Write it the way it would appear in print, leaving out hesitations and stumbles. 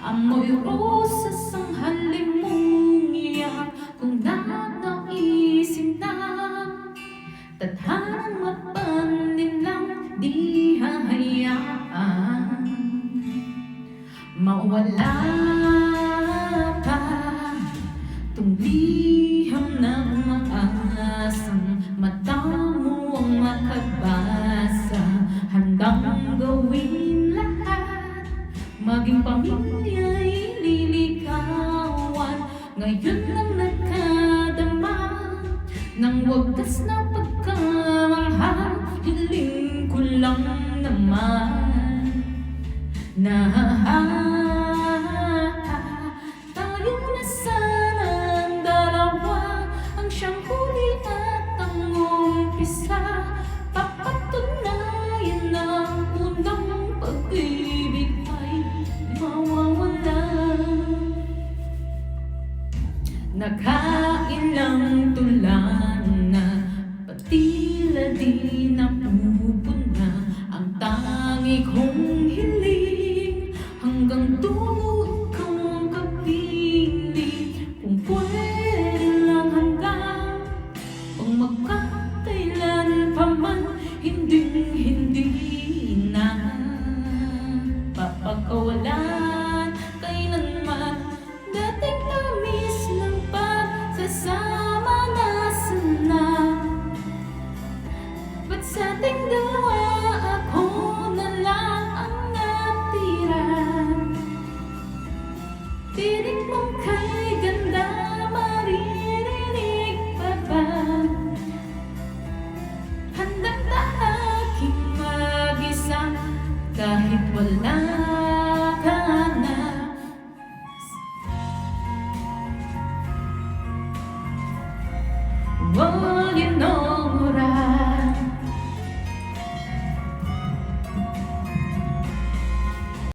Amoy rosas ang halimuyak kung nanaisin na tadhanang mapanlinlang di hahayaan mawala pa tung liham ng maasang mata mo ang makabasa. Handang gawin lahat, maging pamilya'y lilikawan. Ngayon lang nakadama ng wagas na pagkamahal. Hiling ko lang naman na tayo na sanang dalawa, ang siyang huli at ang umpisa. Papatunayan na unang pag-ibig ay mawawala. Nakailang tulan na patila di napupuna ang tangi kong hiling. Hanggang dulo ikaw ang kapiling. Kung pwede lang hanggang pang magkakailan pa man, hindi na papakawalan kailanman. Dating tamis ng pagsasama na sana, ba't sa ating dalawa ako na lang ang natira? Piling mong